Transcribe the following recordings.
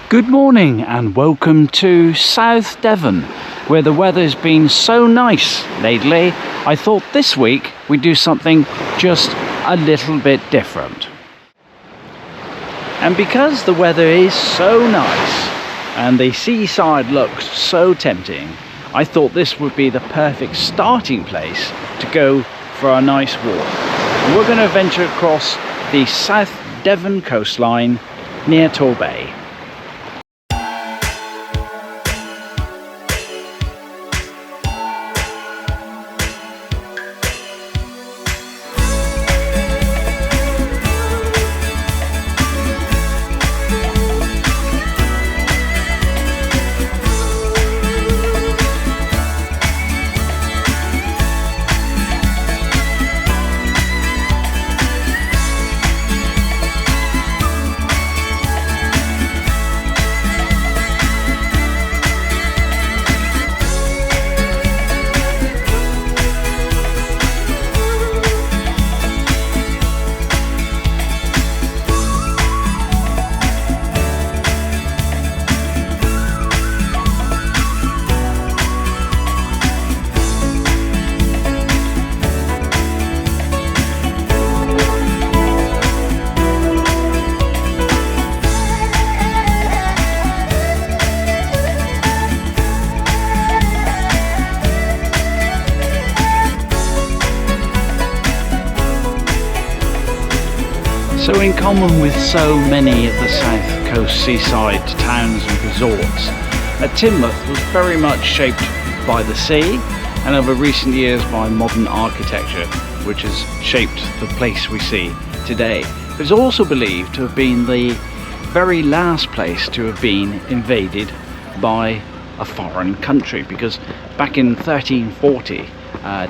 Good morning and welcome to South Devon, where the weather's been so nice lately. I thought this week we'd do something just a little bit different. And because the weather is so nice and the seaside looks so tempting, I thought this would be the perfect starting place to go for a nice walk. And we're going to venture across the South Devon coastline near Tor Bay. So in common with so many of the south coast seaside towns and resorts, Teignmouth was very much shaped by the sea and over recent years by modern architecture, which has shaped the place we see today. But it's also believed to have been the very last place to have been invaded by a foreign country, because back in 1340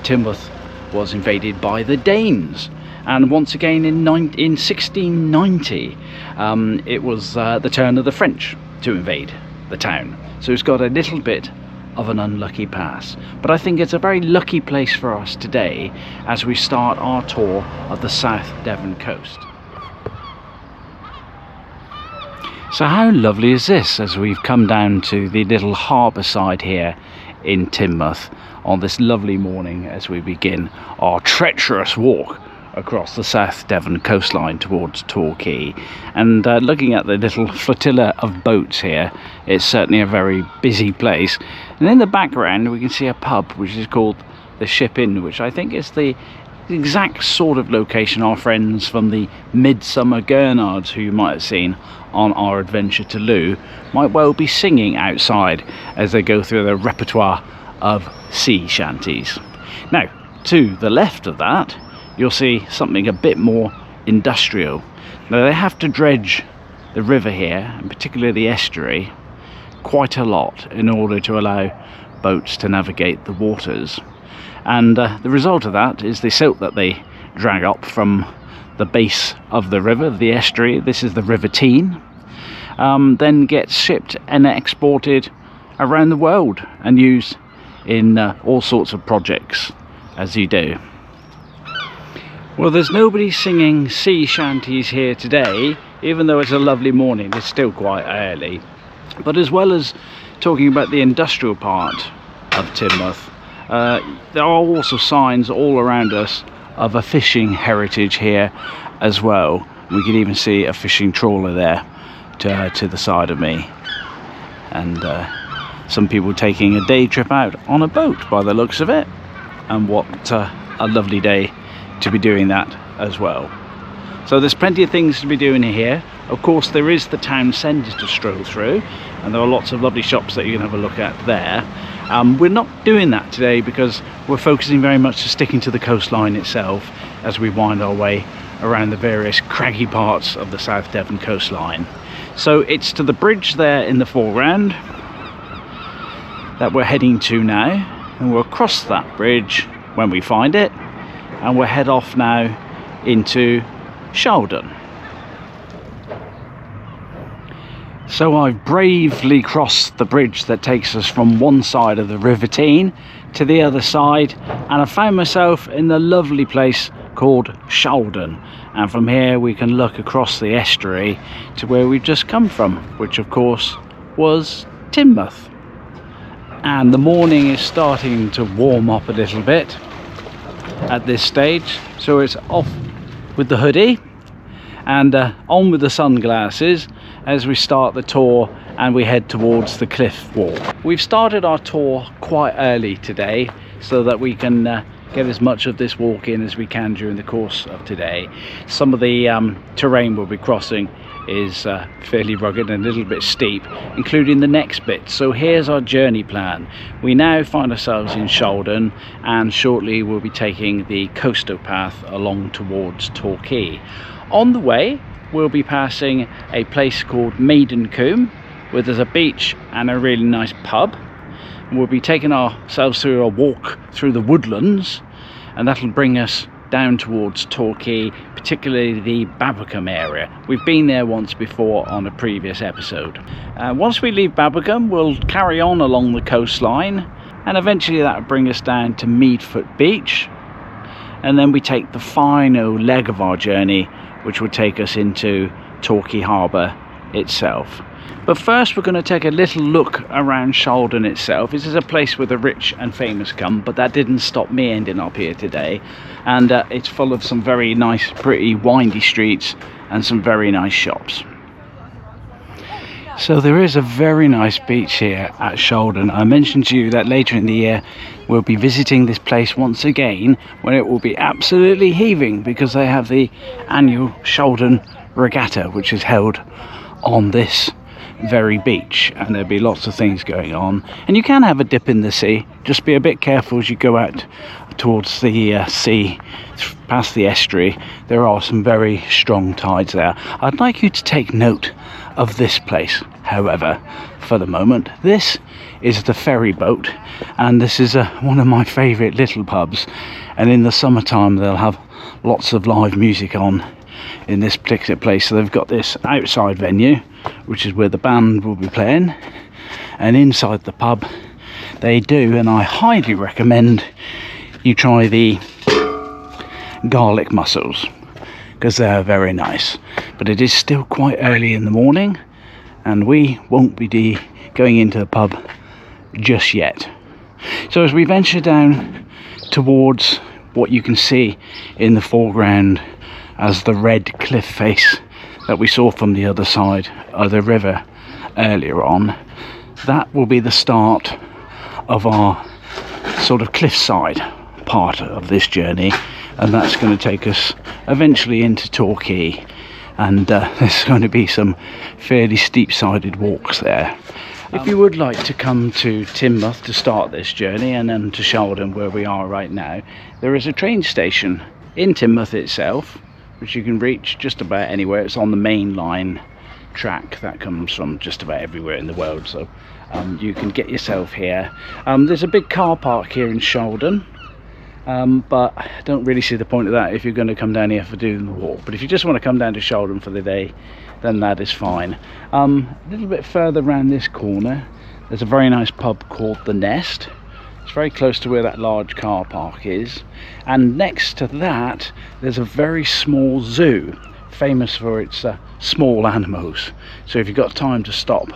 Teignmouth was invaded by the Danes. And once again in 1690, it was the turn of the French to invade the town. So it's got a little bit of an unlucky pass. But I think it's a very lucky place for us today as we start our tour of the South Devon coast. So how lovely is this as we've come down to the little harbour side here in Teignmouth on this lovely morning as we begin our treacherous walk across the South Devon coastline towards Torquay. And looking at the little flotilla of boats here, it's certainly a very busy place. And in the background we can see a pub which is called the Ship Inn, which I think is the exact sort of location our friends from the Midsummer Gurnards, who you might have seen on our adventure to Loo, might well be singing outside as they go through their repertoire of sea shanties. Now, to the left of that, you'll see something a bit more industrial. Now they have to dredge the river here, and particularly the estuary, quite a lot in order to allow boats to navigate the waters. And the result of that is the silt that they drag up from the base of the river, the estuary, this is the River Teign, then gets shipped and exported around the world and used in all sorts of projects as you do. Well, there's nobody singing sea shanties here today, even though it's a lovely morning. It's still quite early. But as well as talking about the industrial part of Teignmouth, there are also signs all around us of a fishing heritage here as well. We can even see a fishing trawler there to the side of me. And some people taking a day trip out on a boat by the looks of it. And what a lovely day to be doing that as well. So there's plenty of things to be doing here. Of course there is the town centre to stroll through, and there are lots of lovely shops that you can have a look at there. We're not doing that today because we're focusing very much to sticking to the coastline itself as we wind our way around the various craggy parts of the South Devon coastline. So it's to the bridge there in the foreground that we're heading to now, and we'll cross that bridge when we find it, and we'll head off now into Shaldon. So I've bravely crossed the bridge that takes us from one side of the River Teign to the other side, and I found myself in the lovely place called Shaldon, and from here we can look across the estuary to where we've just come from, which of course was Teignmouth. And the morning is starting to warm up a little bit at this stage, so it's off with the hoodie and on with the sunglasses as we start the tour and we head towards the cliff walk. We've started our tour quite early today so that we can get as much of this walk in as we can during the course of today. Some of the terrain we'll be crossing is fairly rugged and a little bit steep, including the next bit. So here's our journey plan. We now find ourselves in Shaldon, and shortly we'll be taking the coastal path along towards Torquay. On the way we'll be passing a place called Maidencombe, where there's a beach and a really nice pub. We'll be taking ourselves through a walk through the woodlands, and that'll bring us down towards Torquay, particularly the Babbacombe area. We've been there once before on a previous episode. Once we leave Babbacombe, we'll carry on along the coastline, and eventually that'll bring us down to Meadfoot Beach, and then we take the final leg of our journey, which will take us into Torquay Harbour itself. But first we're going to take a little look around Shaldon itself. This is a place where the rich and famous come, but that didn't stop me ending up here today. And it's full of some very nice, pretty windy streets and some very nice shops. So there is a very nice beach here at Shaldon. I mentioned to you that later in the year we'll be visiting this place once again, when it will be absolutely heaving, because they have the annual Shaldon Regatta, which is held on this very beach, and there'll be lots of things going on, and you can have a dip in the sea. Just be a bit careful as you go out towards the sea past the estuary. There are some very strong tides there. I'd like you to take note of this place, however, for the moment. This is the ferry boat, and this is one of my favourite little pubs, and in the summertime they'll have lots of live music on in this particular place. So they've got this outside venue, which is where the band will be playing, and inside the pub they do, and I highly recommend you try the garlic mussels, because they're very nice. But it is still quite early in the morning, and we won't be going into the pub just yet. So as we venture down towards what you can see in the foreground as the red cliff face that we saw from the other side of the river earlier on, that will be the start of our sort of cliffside part of this journey, and that's going to take us eventually into Torquay, and there's going to be some fairly steep-sided walks there. If you would like to come to Teignmouth to start this journey, and then to Shaldon where we are right now, there is a train station in Teignmouth itself, which you can reach just about anywhere. It's on the main line track that comes from just about everywhere in the world, so you can get yourself here. There's a big car park here in Shaldon, but I don't really see the point of that if you're going to come down here for doing the walk. But if you just want to come down to Shaldon for the day, then that is fine. A little bit further around this corner there's a very nice pub called The Nest. It's very close to where that large car park is, and next to that there's a very small zoo, famous for its small animals. So if you've got time to stop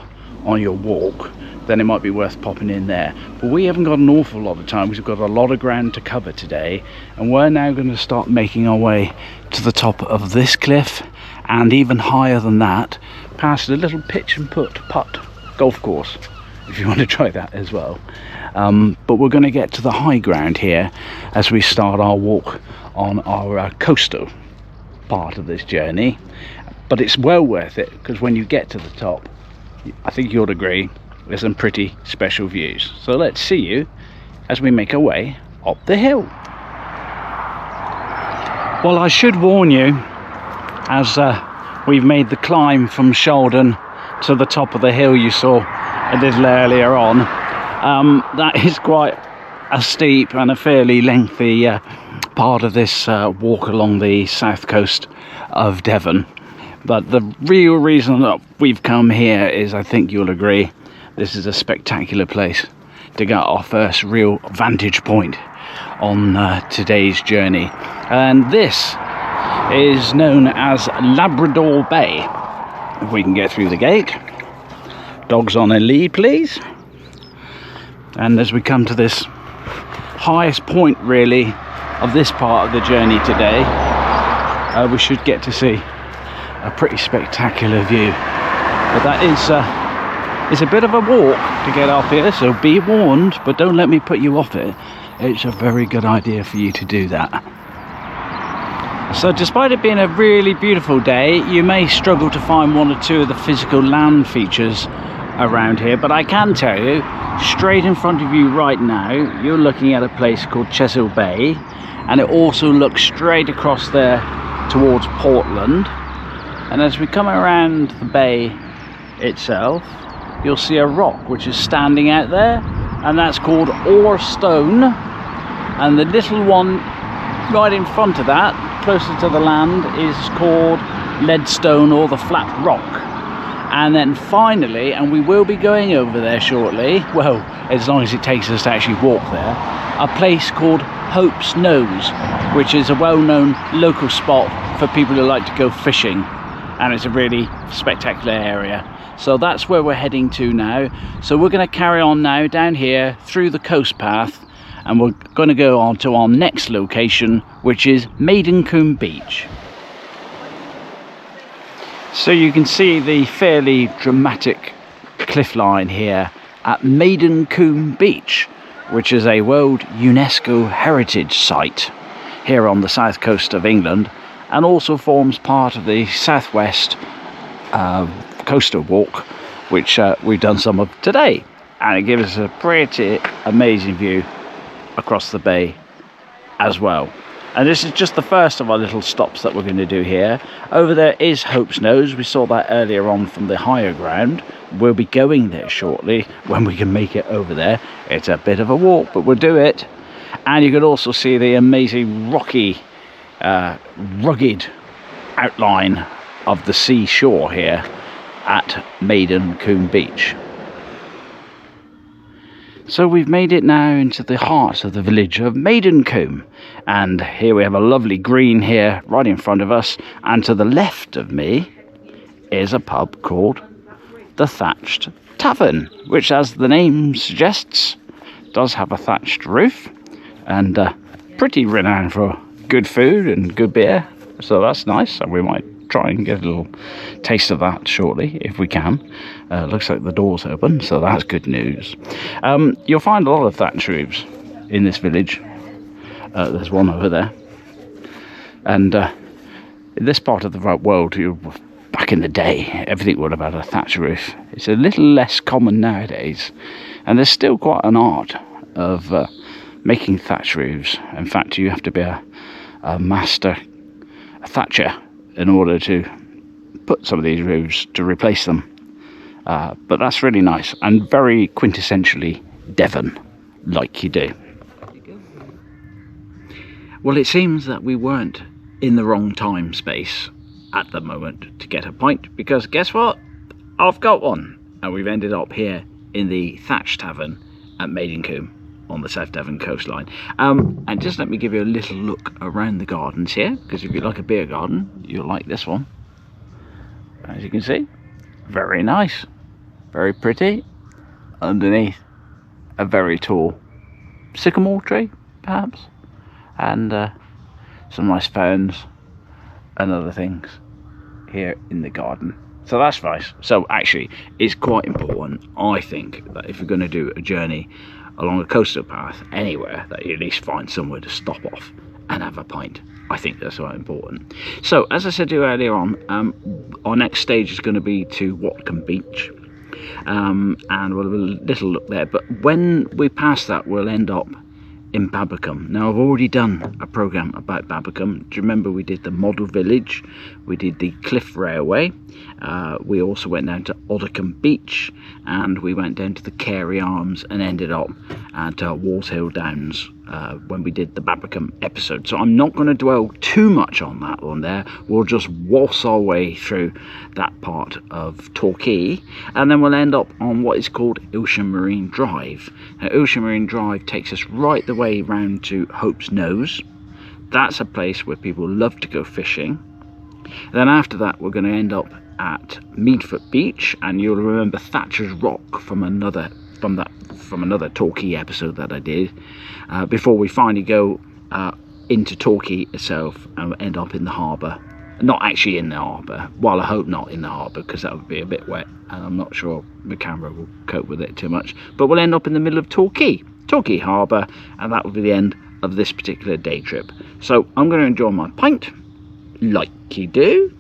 on your walk, then it might be worth popping in there. But we haven't got an awful lot of time, we've got a lot of ground to cover today, and we're now going to start making our way to the top of this cliff, and even higher than that, past a little pitch and putt golf course, if you want to try that as well. But we're going to get to the high ground here as we start our walk on our coastal part of this journey. But it's well worth it, because when you get to the top, I think you'll agree, there's some pretty special views. So let's see you as we make our way up the hill. Well, I should warn you, as we've made the climb from Shaldon to the top of the hill you saw a little earlier on, that is quite a steep and a fairly lengthy part of this walk along the south coast of Devon. But the real reason that we've come here is, I think you'll agree, this is a spectacular place to get our first real vantage point on today's journey, and this is known as Labrador Bay. If we can get through the gate. Dogs on a lead, please. And as we come to this highest point really of this part of the journey today, we should get to see a pretty spectacular view. But that is a bit of a walk to get up here, so be warned, but don't let me put you off it. It's a very good idea for you to do that. So despite it being a really beautiful day, you may struggle to find one or two of the physical land features around here, but I can tell you, straight in front of you right now, you're looking at a place called Cirl Bay, and it also looks straight across there towards Portland. And as we come around the bay itself, you'll see a rock which is standing out there, and that's called Ore Stone. And the little one right in front of that, closer to the land, is called Leadstone, or the Flat Rock. And then finally, and we will be going over there shortly, well, as long as it takes us to actually walk there, a place called Hope's Nose, which is a well-known local spot for people who like to go fishing, and it's a really spectacular area. So that's where we're heading to now. So we're going to carry on now down here through the coast path, and we're going to go on to our next location, which is Maidencombe Beach. So you can see the fairly dramatic cliff line here at Maidencombe Beach, which is a World UNESCO Heritage Site here on the south coast of England, and also forms part of the southwest coastal walk, which we've done some of today, and it gives us a pretty amazing view across the bay as well. And this is just the first of our little stops that we're going to do here. Over there is Hope's Nose. We saw that earlier on from the higher ground. We'll be going there shortly when we can make it over there. It's a bit of a walk, but we'll do it. And you can also see the amazing rocky, rugged outline of the seashore here at Maidencombe Beach. So we've made it now into the heart of the village of Maidencombe, and here we have a lovely green here right in front of us, and to the left of me is a pub called the Thatched Tavern, which, as the name suggests, does have a thatched roof, and pretty renowned for good food and good beer, so that's nice. And we might try and get a little taste of that shortly if we can. Looks like the door's open, so that's good news. You'll find a lot of thatched roofs in this village. There's one over there, and in this part of the world, back in the day, everything would have had a thatched roof. It's a little less common nowadays, and there's still quite an art of making thatched roofs. In fact, you have to be a master thatcher in order to put some of these roofs to replace them. But that's really nice and very quintessentially Devon, like you do. Well, it seems that we weren't in the wrong time space at the moment to get a pint, because guess what? I've got one, and we've ended up here in the Thatched Tavern at Maidencombe on the South Devon coastline. And just let me give you a little look around the gardens here, because if you like a beer garden, you'll like this one. As you can see, very nice, very pretty. Underneath, a very tall sycamore tree, perhaps, and some nice ferns and other things here in the garden. So that's nice. So actually, it's quite important, I think, that if you're going to do a journey along a coastal path anywhere, that you at least find somewhere to stop off and have a pint. I think that's quite important. So as I said to you earlier on, our next stage is going to be to Watcombe Beach, and we'll have a little look there. But when we pass that, we'll end up in Babbacombe. Now, I've already done a programme about Babbacombe. Do you remember we did the model village, we did the Cliff Railway, we also went down to Oddicombe Beach, and we went down to the Carey Arms and ended up at Walthill Downs when we did the Babbacombe episode, so I'm not going to dwell too much on that one there. We'll just waltz our way through that part of Torquay, and then we'll end up on what is called Ilsham Marine Drive. Now, Ilsham Marine Drive takes us right the way round to Hope's Nose. That's a place where people love to go fishing. Then after that, we're going to end up at Meadfoot Beach, and you'll remember Thatcher's Rock from another Torquay episode that I did, before we finally go into Torquay itself and end up in the harbour. Not actually in the harbour, well, I hope not in the harbour, because that would be a bit wet and I'm not sure the camera will cope with it too much, but we'll end up in the middle of Torquay Harbour, and that will be the end of this particular day trip. So I'm going to enjoy my pint like you do,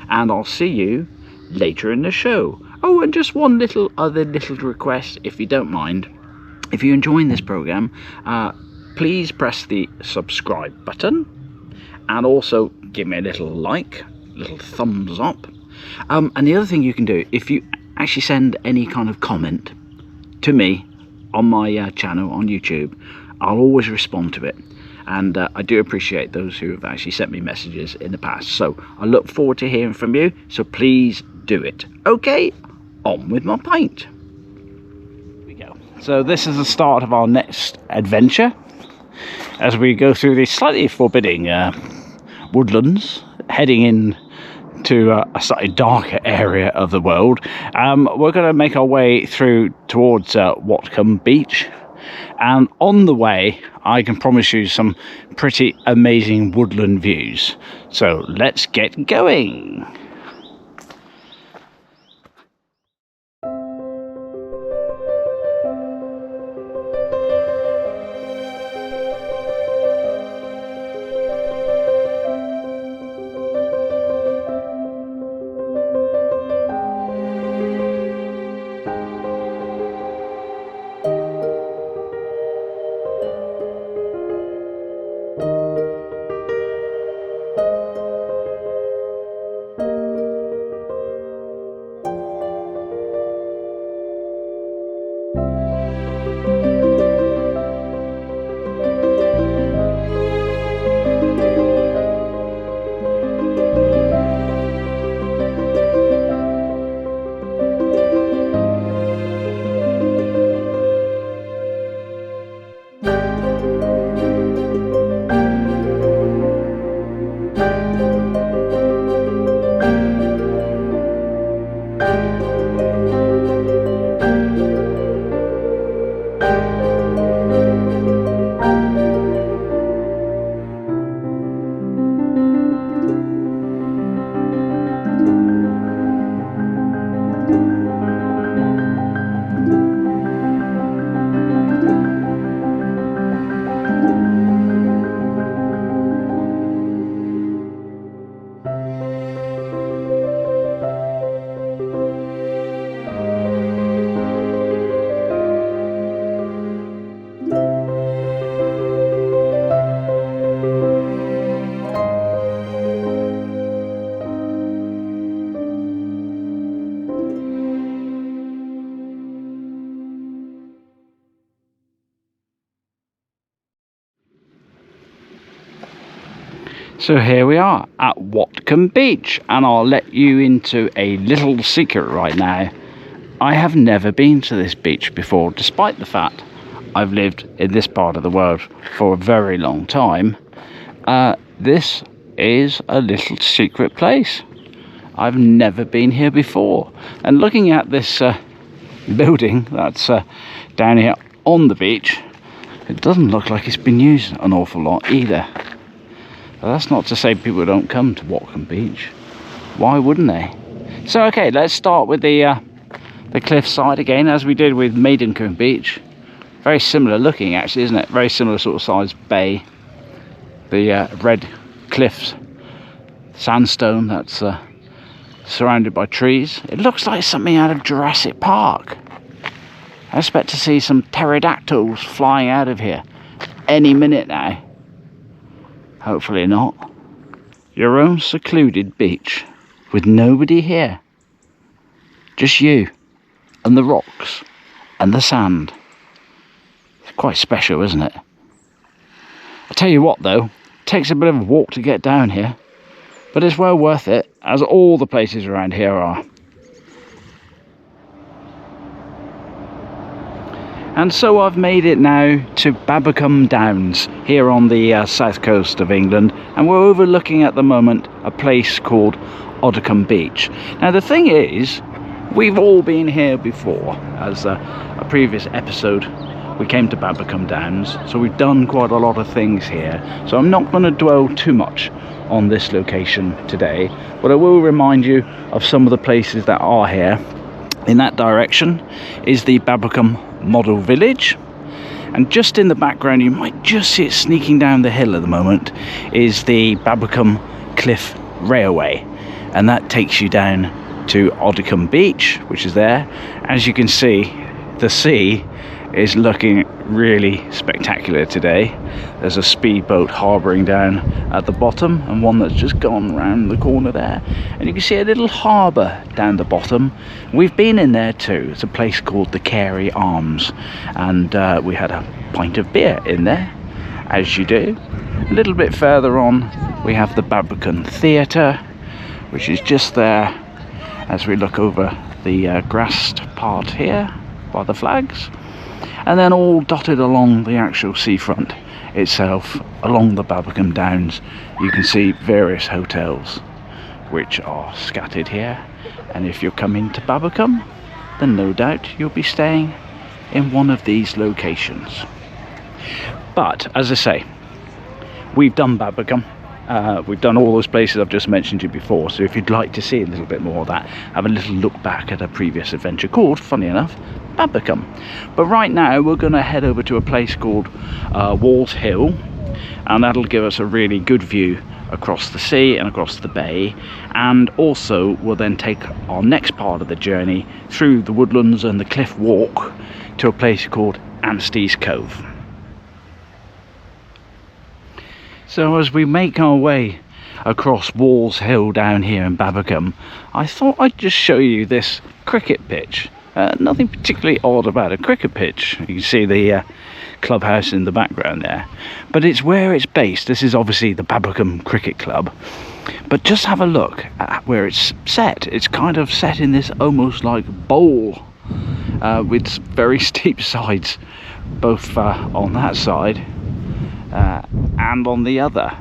and I'll see you later in the show. Oh, and just one other little request, if you don't mind. If you're enjoying this programme, please press the subscribe button, and also give me a little little thumbs up. And the other thing you can do, if you actually send any kind of comment to me on my channel on YouTube, I'll always respond to it. And I do appreciate those who have actually sent me messages in the past. So I look forward to hearing from you, so please do it. Okay, on with my pint. Here we go. So this is the start of our next adventure, as we go through these slightly forbidding woodlands, heading in to a slightly darker area of the world. We're going to make our way through towards Watcombe Beach, and on the way I can promise you some pretty amazing woodland views. So let's get going. So here we are at Watcombe Beach, and I'll let you into a little secret right now. I have never been to this beach before, despite the fact I've lived in this part of the world for a very long time. This is a little secret place. I've never been here before, and looking at this building that's down here on the beach, it doesn't look like it's been used an awful lot either. But that's not to say people don't come to Watcombe Beach. Why wouldn't they? So okay, let's start with the cliff side again, as we did with Maidencombe Beach. Very similar looking actually, isn't it? Very similar sort of size bay. The red cliffs, sandstone that's surrounded by trees. It looks like something out of Jurassic Park. I expect to see some pterodactyls flying out of here any minute now. Hopefully not. Your own secluded beach with nobody here. Just you and the rocks and the sand. It's quite special, isn't it? I tell you what though, takes a bit of a walk to get down here, but it's well worth it, as all the places around here are. And so I've made it now to Babbacombe Downs here on the south coast of England, and we're overlooking at the moment a place called Oddicombe Beach. Now the thing is, we've all been here before. As a previous episode, we came to Babbacombe Downs, so we've done quite a lot of things here. So I'm not going to dwell too much on this location today, but I will remind you of some of the places that are here. In that direction is the Babbacombe Model Village, and just in the background, you might just see it sneaking down the hill at the moment, is the Babbacombe Cliff Railway, and that takes you down to Oddicombe Beach, which is there. As you can see, the sea is looking really spectacular today. There's a speedboat harbouring down at the bottom, and one that's just gone round the corner there, and you can see a little harbour down the bottom. We've been in there too. It's a place called the Carey Arms, and we had a pint of beer in there, as you do. A little bit further on we have the Babbacombe Theatre, which is just there as we look over the grassed part here by the flags. And then all dotted along the actual seafront itself, along the Babbacombe Downs, you can see various hotels which are scattered here. And if you're coming to Babbacombe, then no doubt you'll be staying in one of these locations. But as I say, we've done Babbacombe. We've done all those places I've just mentioned to you before, so if you'd like to see a little bit more of that, have a little look back at a previous adventure called, funny enough, Babbacombe. But right now we're going to head over to a place called Walls Hill, and that'll give us a really good view across the sea and across the bay, and also we'll then take our next part of the journey through the woodlands and the cliff walk to a place called Anstey's Cove. So as we make our way across Walls Hill down here in Babbacombe, I thought I'd just show you this cricket pitch. Nothing particularly odd about a cricket pitch. You can see the clubhouse in the background there, but it's where it's based. This is obviously the Babbacombe Cricket Club, but just have a look at where it's set. It's kind of set in this almost like bowl with very steep sides, both on that side and on the other.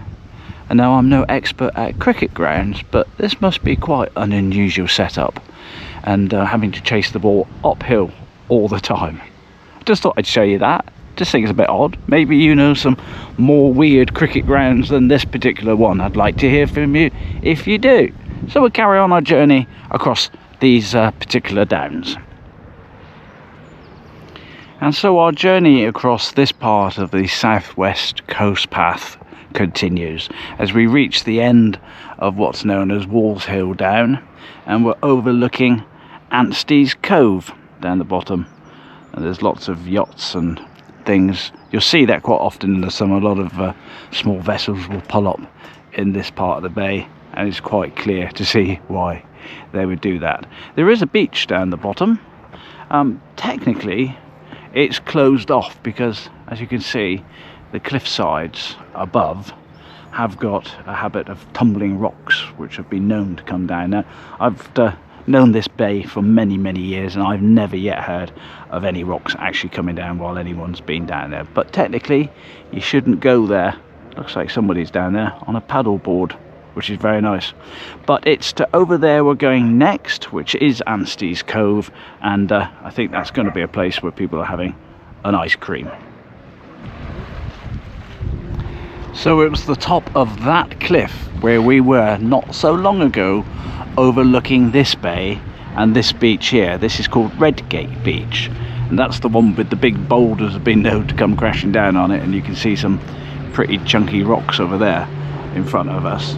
And now I'm no expert at cricket grounds, but this must be quite an unusual setup, and having to chase the ball uphill all the time. Just thought I'd show you that. Just think it's a bit odd. Maybe you know some more weird cricket grounds than this particular one. I'd like to hear from you if you do. So we'll carry on our journey across these particular downs. And so our journey across this part of the southwest coast path continues as we reach the end of what's known as Walls Hill Down, and we're overlooking Anstey's Cove down the bottom, and there's lots of yachts and things. You'll see that quite often in the summer. A lot of small vessels will pull up in this part of the bay, and it's quite clear to see why they would do that. There is a beach down the bottom. Technically it's closed off because, as you can see, the cliff sides above have got a habit of tumbling rocks which have been known to come down. Now, I've known this bay for many years, and I've never yet heard of any rocks actually coming down while anyone's been down there. But technically you shouldn't go there. Looks like somebody's down there on a paddle board, which is very nice. But it's to over there we're going next, which is Anstey's Cove, and I think that's going to be a place where people are having an ice cream. So it was the top of that cliff where we were not so long ago, overlooking this bay and this beach here. This is called Redgate Beach, and that's the one with the big boulders have been known to come crashing down on it, and you can see some pretty chunky rocks over there in front of us.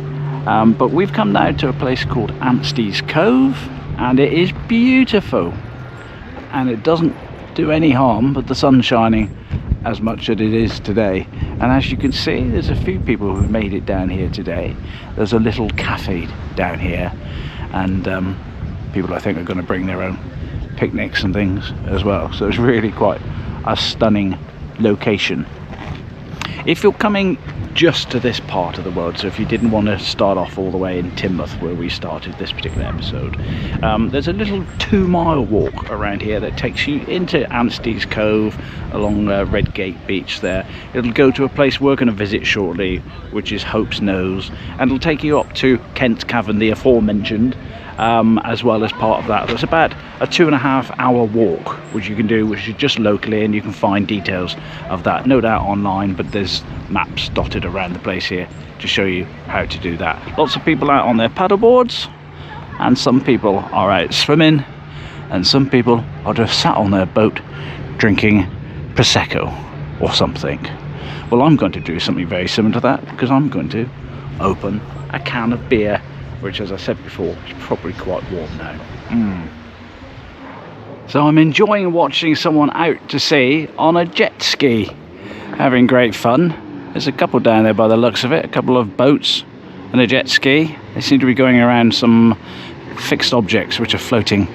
But we've come now to a place called Anstey's Cove, and it is beautiful, and it doesn't do any harm, but the sun's shining as much as it is today. And as you can see, there's a few people who've made it down here today. There's a little cafe down here, and people I think are going to bring their own picnics and things as well. So it's really quite a stunning location. If you're coming just to this part of the world, so if you didn't want to start off all the way in Teignmouth where we started this particular episode, there's a little 2-mile walk around here that takes you into Anstey's Cove along Redgate Beach there. It'll go to a place we're going to visit shortly, which is Hope's Nose, and it'll take you up to Kent's Cavern, the aforementioned, as well as part of that. There's about a 2.5-hour walk which you can do, which is just locally, and you can find details of that no doubt online, but there's maps dotted around the place here to show you how to do that. Lots of people out on their paddle boards, and some people are out swimming, and some people are just sat on their boat drinking Prosecco or something. Well, I'm going to do something very similar to that, because I'm going to open a can of beer, which, as I said before, is probably quite warm now. So I'm enjoying watching someone out to sea on a jet ski, having great fun. There's a couple down there by the looks of it, a couple of boats and a jet ski. They seem to be going around some fixed objects which are floating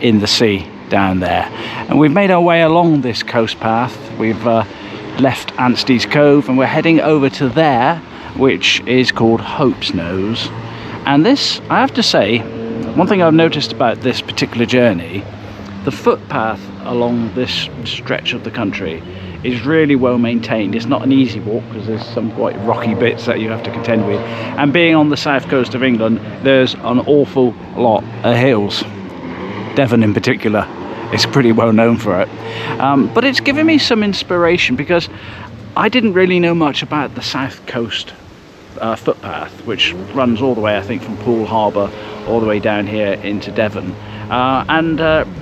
in the sea down there. And we've made our way along this coast path. We've left Anstey's Cove and we're heading over to there, which is called Hope's Nose. And this, I have to say, one thing I've noticed about this particular journey, the footpath along this stretch of the country is really well maintained. It's not an easy walk because there's some quite rocky bits that you have to contend with. And being on the south coast of England, there's an awful lot of hills. Devon in particular is pretty well known for it. But it's given me some inspiration because I didn't really know much about the south coast footpath, which runs all the way, I think, from Poole Harbour all the way down here into Devon, and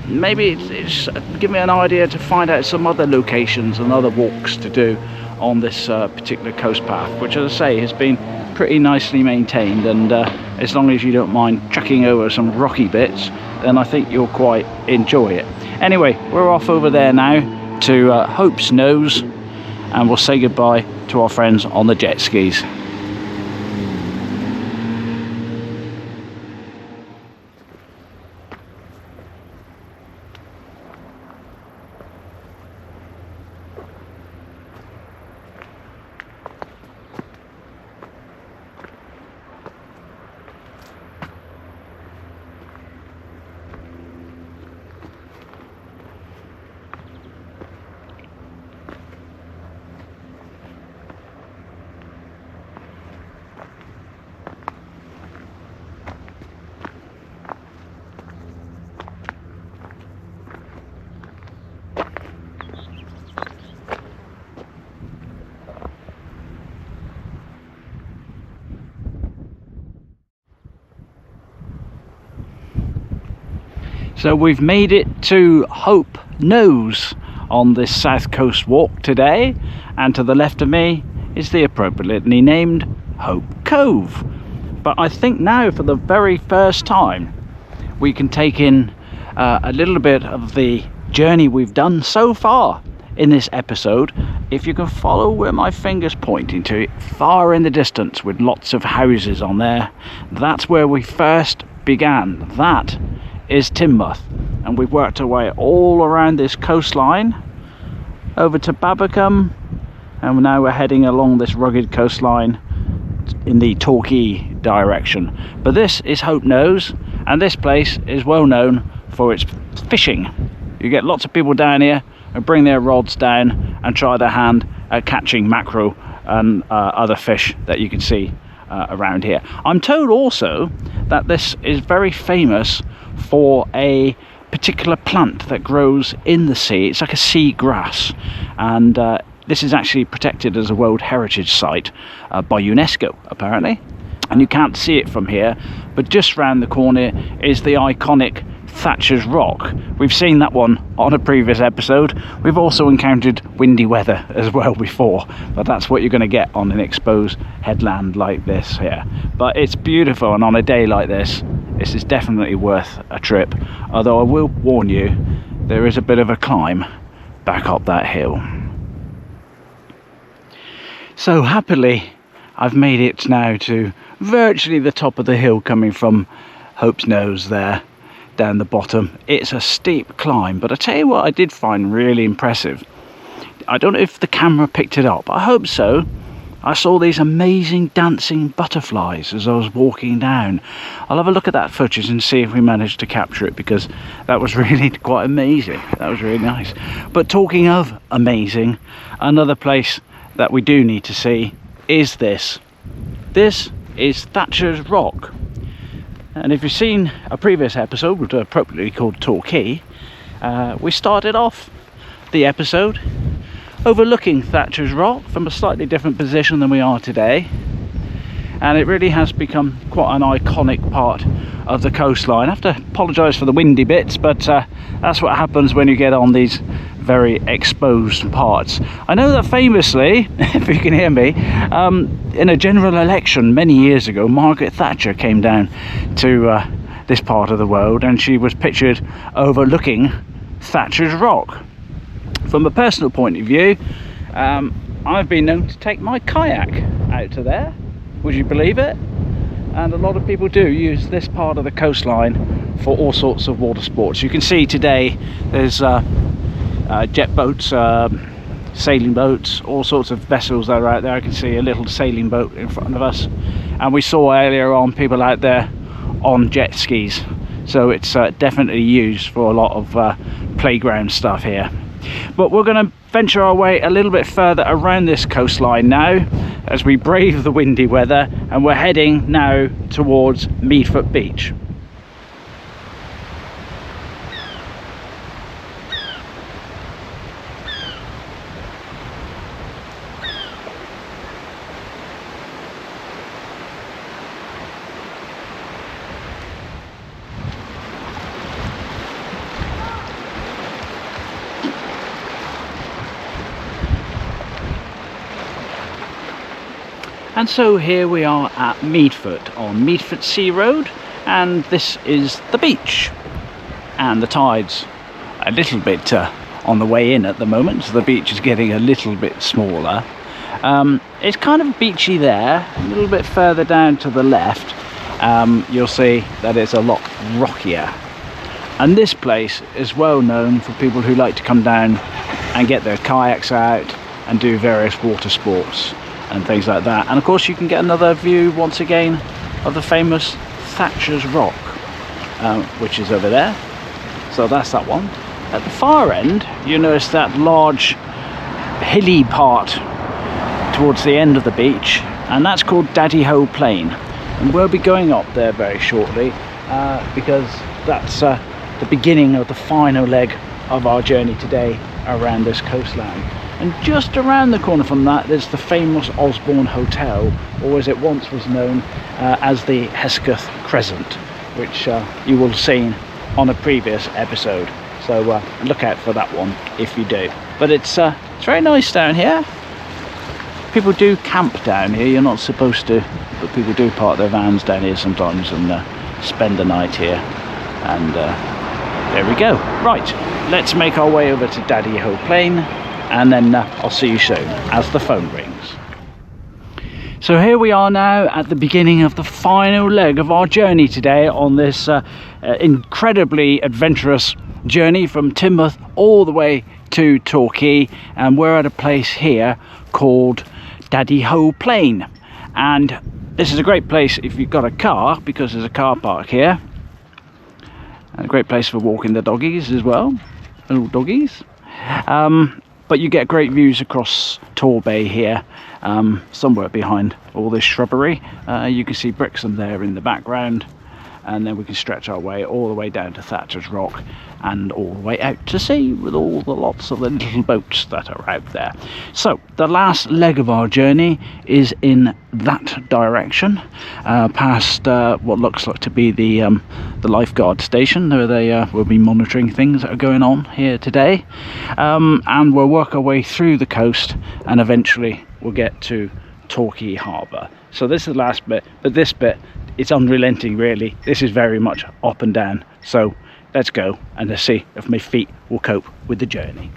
maybe it's given me an idea to find out some other locations and other walks to do on this particular coast path, which, as I say, has been pretty nicely maintained, and as long as you don't mind chucking over some rocky bits, then I think you'll quite enjoy it. Anyway, we're off over there now to Hope's Nose, and we'll say goodbye to our friends on the jet skis. So we've made it to Hope Nose on this south coast walk today, and to the left of me is the appropriately named Hope Cove. But I think now, for the very first time, we can take in a little bit of the journey we've done so far in this episode. If you can follow where my finger's pointing to, far in the distance with lots of houses on there, that's where we first began. That is Teignmouth, and we've worked our way all around this coastline over to Babbacombe, and now we're heading along this rugged coastline in the Torquay direction. But this is Hope Nose, and this place is well known for its fishing. You get lots of people down here who bring their rods down and try their hand at catching mackerel and other fish that you can see around here. I'm told also that this is very famous for a particular plant that grows in the sea. It's like a sea grass, and this is actually protected as a World Heritage Site by UNESCO, apparently. And you can't see it from here, but just round the corner is the iconic Thatcher's Rock. We've seen that one on a previous episode. We've also encountered windy weather as well before, but that's what you're going to get on an exposed headland like this here. But it's beautiful, and on a day like this is definitely worth a trip, although I will warn you, there is a bit of a climb back up that hill. So happily I've made it now to virtually the top of the hill, coming from Hope's Nose there down the bottom. It's a steep climb, but I tell you what I did find really impressive. I don't know if the camera picked it up, I hope so. I saw these amazing dancing butterflies as I was walking down. I'll have a look at that footage and see if we managed to capture it, because that was really quite amazing. That was really nice. But talking of amazing, another place that we do need to see is this. This is Thatcher's Rock. And if you've seen a previous episode, which was appropriately called Torquay, we started off the episode overlooking Thatcher's Rock from a slightly different position than we are today, and it really has become quite an iconic part of the coastline. I have to apologise for the windy bits, but that's what happens when you get on these very exposed parts. I know that famously, if you can hear me, in a general election many years ago, Margaret Thatcher came down to this part of the world, and she was pictured overlooking Thatcher's Rock. From a personal point of view, I've been known to take my kayak out to there, would you believe it? And a lot of people do use this part of the coastline for all sorts of water sports. You can see today there's jet boats, sailing boats, all sorts of vessels that are out there. I can see a little sailing boat in front of us, and we saw earlier on people out there on jet skis, so it's definitely used for a lot of playground stuff here. But we're going to venture our way a little bit further around this coastline now as we brave the windy weather, and we're heading now towards Meadfoot Beach. And so here we are at Meadfoot on Meadfoot Sea Road, and this is the beach. And the tide's a little bit on the way in at the moment, so the beach is getting a little bit smaller. It's kind of beachy there. A little bit further down to the left, you'll see that it's a lot rockier. And this place is well known for people who like to come down and get their kayaks out and do various water sports and things like that. And of course you can get another view once again of the famous Thatcher's Rock, which is over there. So that's that one. At the far end you notice that large hilly part towards the end of the beach, and that's called Daddyhole Plain, and we'll be going up there very shortly because that's the beginning of the final leg of our journey today around this coastline. And just around the corner from that there's the famous Osborne Hotel, or as it once was known as the Hesketh Crescent, which you will have seen on a previous episode, so look out for that one if you do. But it's very nice down here. People do camp down here, you're not supposed to, but people do park their vans down here sometimes and spend the night here. And there we go. Right, let's make our way over to Daddyhole Plain, and then I'll see you soon as the phone rings. So here we are now at the beginning of the final leg of our journey today on this incredibly adventurous journey from Teignmouth all the way to Torquay, and we're at a place here called Daddyhole Plain. And this is a great place if you've got a car, because there's a car park here, and a great place for walking the doggies as well, little doggies. But you get great views across Tor Bay here, somewhere behind all this shrubbery. You can see Brixham there in the background, and then we can stretch our way all the way down to Thatcher's Rock and all the way out to sea with all the lots of the little boats that are out there. So the last leg of our journey is in that direction, past what looks like to be the lifeguard station, where they will be monitoring things that are going on here today, and we'll work our way through the coast, and eventually we'll get to Torquay Harbour. So this is the last bit, but this bit, it's unrelenting really. This is very much up and down, so let's go and let's see if my feet will cope with the journey.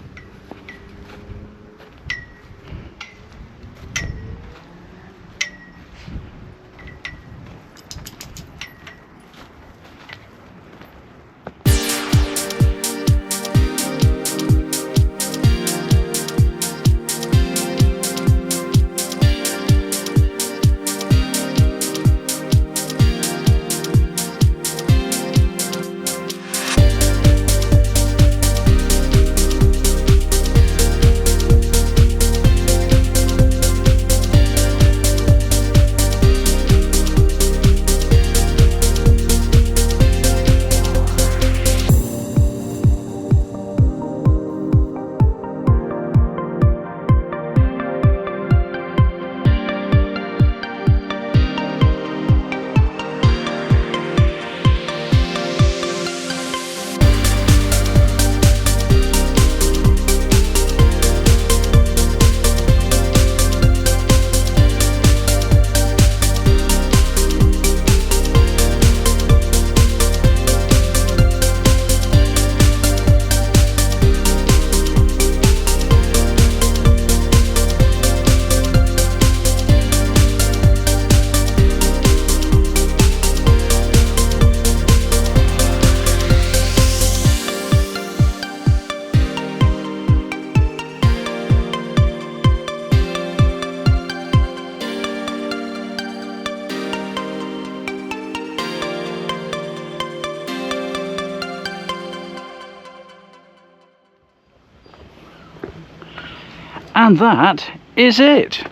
And that is it.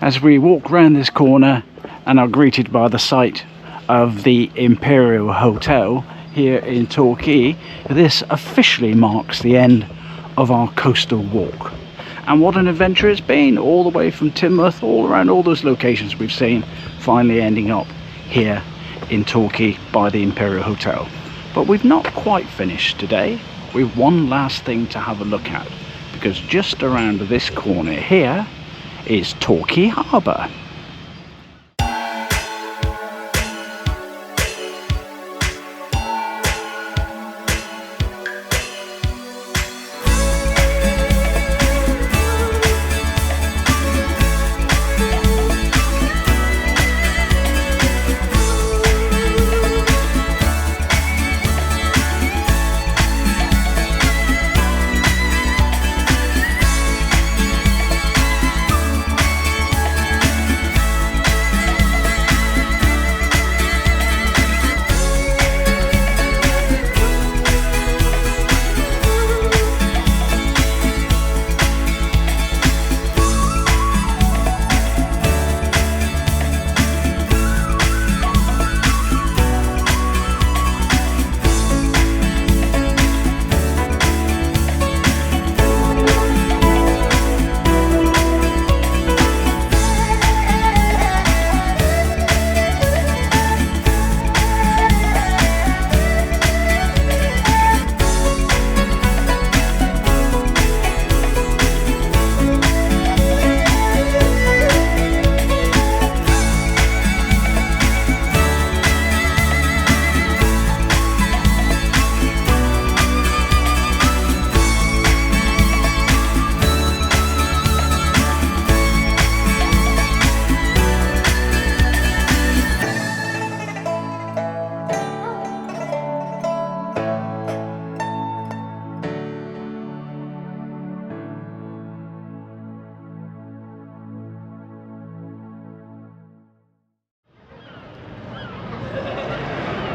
As we walk round this corner and are greeted by the sight of the Imperial Hotel here in Torquay, this officially marks the end of our coastal walk. And what an adventure it's been, all the way from Teignmouth, all around all those locations we've seen, finally ending up here in Torquay by the Imperial Hotel. But we've not quite finished today. We've one last thing to have a look at, because just around this corner here is Torquay Harbour.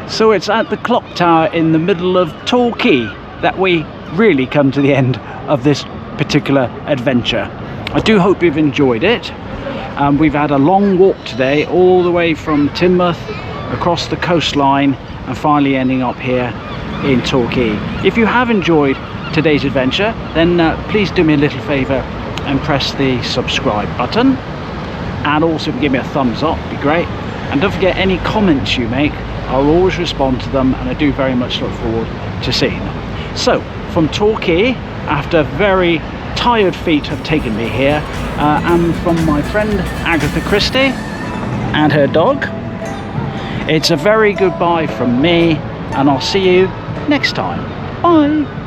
So it's at the clock tower in the middle of Torquay that we really come to the end of this particular adventure. I do hope you've enjoyed it. We've had a long walk today, all the way from Teignmouth across the coastline and finally ending up here in Torquay. If you have enjoyed today's adventure, then please do me a little favour and press the subscribe button, and also give me a thumbs up, it'd be great. And don't forget, any comments you make, I'll always respond to them, and I do very much look forward to seeing them. So from Torquay, after very tired feet have taken me here, and from my friend Agatha Christie and her dog, it's a very goodbye from me, and I'll see you next time. Bye.